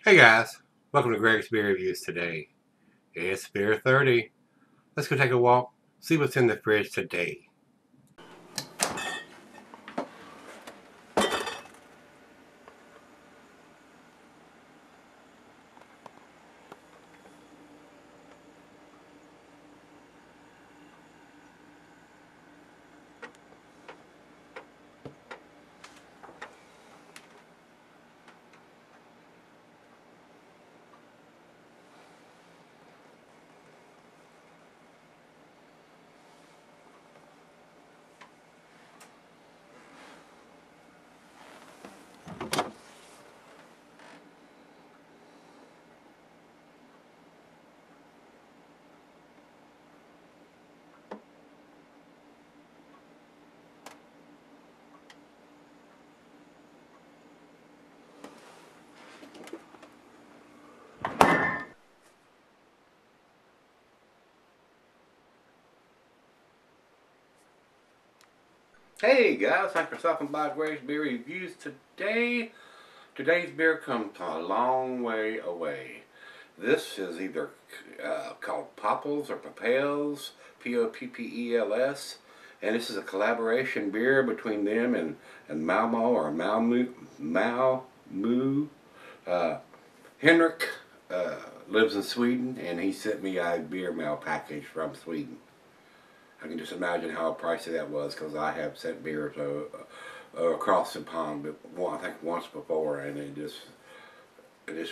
Hey guys, welcome to Gregsbeerreviews today. It's Beer 30. Let's go take a walk, see what's in the fridge today. Hey guys, thanks for stopping by Gregsbeerreviews today. Today's beer comes a long way away. This is either called Poppels or Poppels, Poppels, and this is a collaboration beer between them and Malmo or Malmö. Uh, Henrik lives in Sweden, and he sent me a beer mail package from Sweden. I can just imagine how pricey that was, because I have sent beers across the pond, I think once before, and it just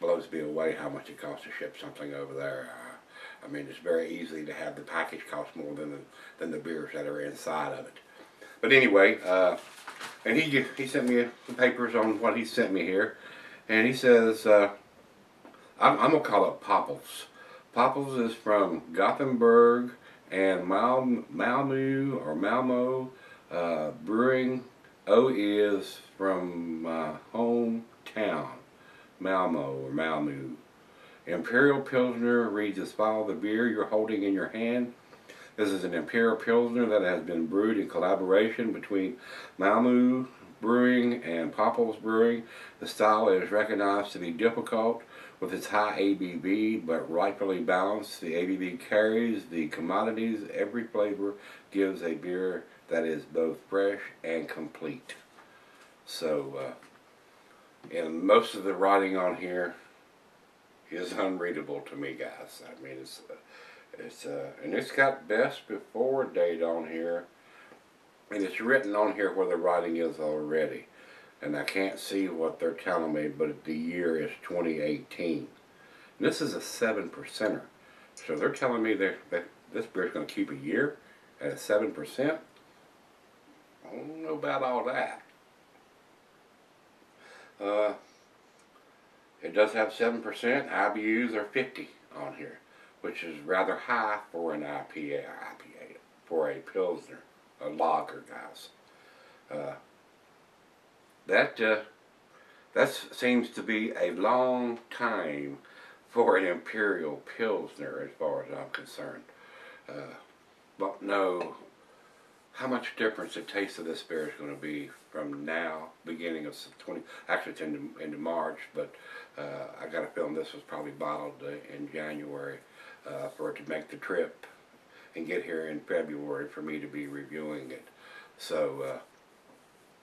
blows me away how much it costs to ship something over there. I mean, it's very easy to have the package cost more than the beers that are inside of it. But anyway, and he sent me some papers on what he sent me here, and he says I'm gonna call it Poppels. Poppels is from Gothenburg and Malmo Brewing. O is from my hometown, Malmo or Malmö. Imperial Pilsner reads as follows: the beer you're holding in your hand. This is an Imperial Pilsner that has been brewed in collaboration between Malmö Brewing and Poppels Brewing. The style is recognized to be difficult with its high ABV, but rightfully balanced. The ABV carries the commodities. Every flavor gives a beer that is both fresh and complete. So, and most of the writing on here is unreadable to me, guys. I mean, and it's got best before date on here, and it's written on here where the writing is already. And I can't see what they're telling me, but the year is 2018. And this is a 7%er. So they're telling me that this beer is going to keep a year at a 7%. I don't know about all that. It does have 7%. IBUs are 50 on here, which is rather high for an IPA, for a Pilsner, a lager, guys. That seems to be a long time for an Imperial Pilsner, as far as I'm concerned. Don't know how much difference the taste of this beer is going to be from now, beginning of actually it's into March, but I got a feeling this was probably bottled in January for it to make the trip and get here in February for me to be reviewing it. So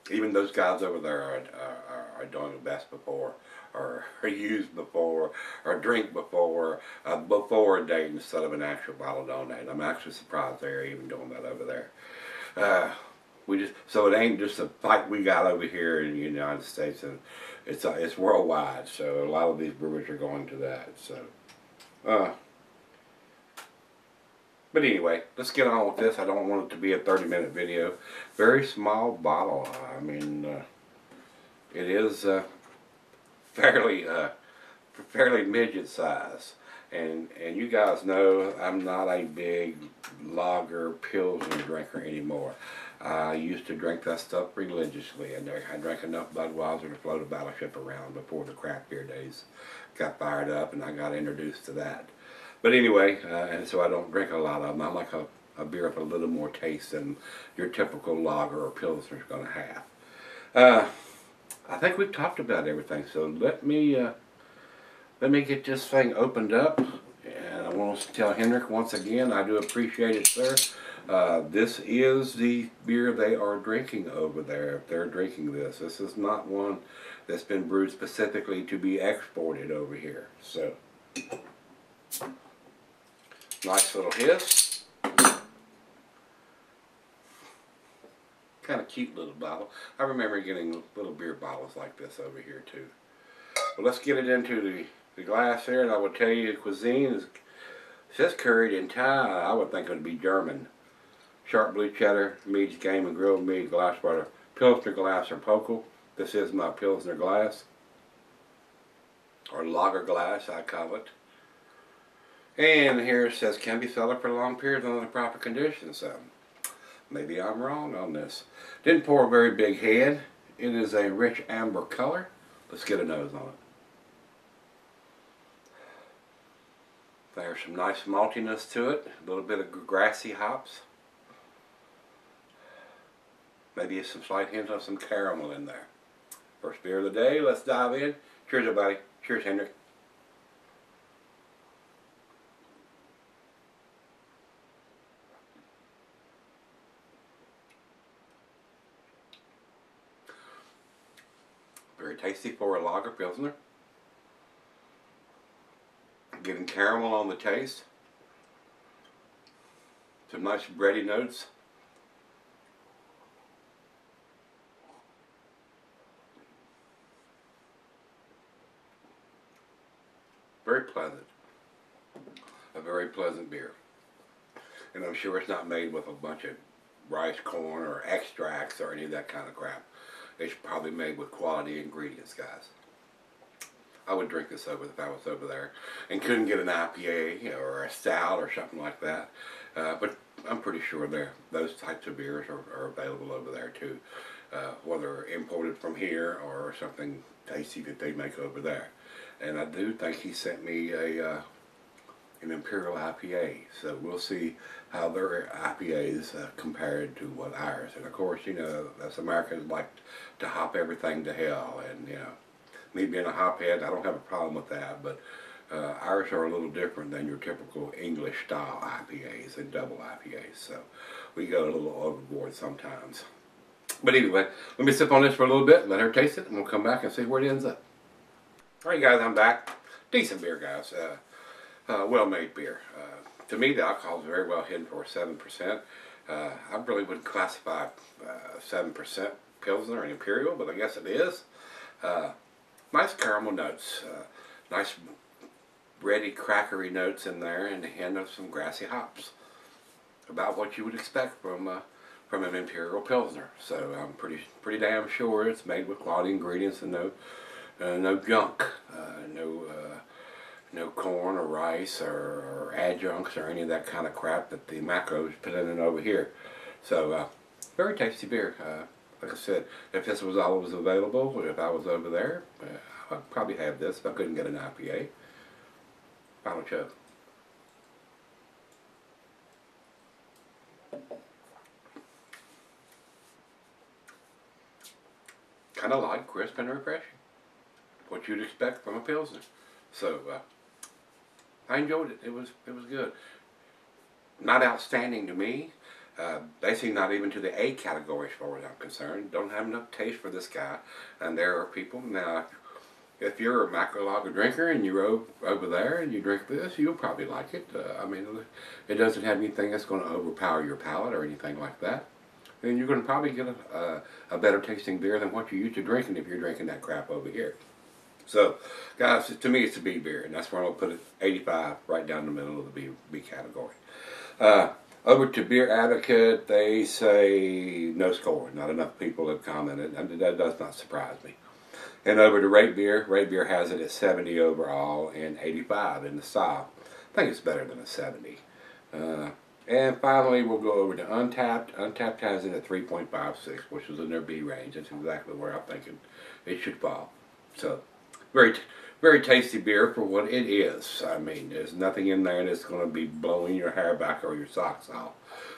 even those guys over there are doing the best before, or used before, or drink before a date instead of an actual bottled on date. I'm actually surprised they're even doing that over there. So it ain't just a fight we got over here in the United States, and it's worldwide. So a lot of these brewers are going to that. So, but anyway, let's get on with this. I don't want it to be a 30-minute video. Very small bottle. I mean, it is fairly midget size. And you guys know I'm not a big lager Pilsner drinker anymore. I used to drink that stuff religiously, and I drank enough Budweiser to float a battleship around before the craft beer days got fired up, and I got introduced to that. But anyway, and so I don't drink a lot of them. I like a beer with a little more taste than your typical lager or Pilsner is going to have. I think we've talked about everything, so let me let me get this thing opened up. And I want to tell Henrik once again, I do appreciate it, sir. This is the beer they are drinking over there. If they're drinking this, this is not one that's been brewed specifically to be exported over here. So, nice little hiss. Kind of cute little bottle. I remember getting little beer bottles like this over here too. But let's get it into the glass here, and I will tell you the cuisine is just curried in Thai. I would think it would be German. Sharp blue cheddar, meats, game and grilled meat, glass water, Pilsner glass or Poppels. This is my Pilsner glass, or lager glass I call it. And here it says can be sold for long periods under the proper conditions. So maybe I'm wrong on this. Didn't pour a very big head. It is a rich amber color. Let's get a nose on it. There's some nice maltiness to it. A little bit of grassy hops. Maybe some slight hint of some caramel in there. First beer of the day. Let's dive in. Cheers, everybody. Cheers, Henrik. Very tasty for a lager Pilsner. Getting caramel on the taste. Some nice bready notes. Very pleasant. A very pleasant beer. And I'm sure it's not made with a bunch of rice, corn, or extracts or any of that kind of crap. It's probably made with quality ingredients, guys. I would drink this over if I was over there and couldn't get an IPA or a stout or something like that. But I'm pretty sure those types of beers are available over there too, whether imported from here or something tasty that they make over there. And I do think he sent me an Imperial IPA, so we'll see how their IPAs compared to what ours. And of course, you know, us Americans like to hop everything to hell, and you know, me being a hophead, I don't have a problem with that, but ours are a little different than your typical English style IPAs and double IPAs, so we go a little overboard sometimes. But anyway, let me sip on this for a little bit, let her taste it, and we'll come back and see where it ends up. Alright guys, I'm back. Decent beer, guys. Well-made beer. To me, the alcohol is very well hidden for 7%. I really wouldn't classify 7% Pilsner and Imperial, but I guess it is. Nice caramel notes. Nice bready, crackery notes in there, and a hint of some grassy hops. About what you would expect from an Imperial Pilsner. So I'm pretty damn sure it's made with quality ingredients and no junk, no corn or rice or adjuncts or any of that kind of crap that the macros put in it over here. So very tasty beer. Like I said, if this was all that was available, or if I was over there, I'd probably have this if I couldn't get an IPA. Final chug. Kind of light, crisp, and refreshing. What you'd expect from a Pilsner. So I enjoyed it. It was good. Not outstanding to me. Basically not even to the A category as far as I'm concerned. Don't have enough taste for this guy. And there are people now. If you're a macro lager drinker and you're over there and you drink this, you'll probably like it. I mean, it doesn't have anything that's going to overpower your palate or anything like that. And you're going to probably get a better tasting beer than what you're used to drinking if you're drinking that crap over here. So, guys, to me it's a B beer, and that's where I'll put it 85, right down the middle of the B category. Over to Beer Advocate, they say no score. Not enough people have commented, and that does not surprise me. And over to Rate Beer has it at 70 overall and 85 in the style. I think it's better than a 70. And finally, we'll go over to Untapped. Untapped has it at 3.56, which is in their B range. That's exactly where I'm thinking it should fall. So, very tasty beer for what it is. I mean, there's nothing in there that's going to be blowing your hair back or your socks off.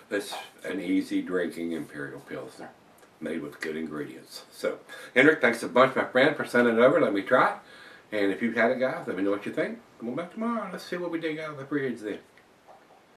It's an easy drinking Imperial Pilsner made with good ingredients. So, Henrik, thanks a bunch, my friend, for sending it over. Let me try it. And if you've had it, guys, let me know what you think. Come on back tomorrow. Let's see what we dig out of the fridge then.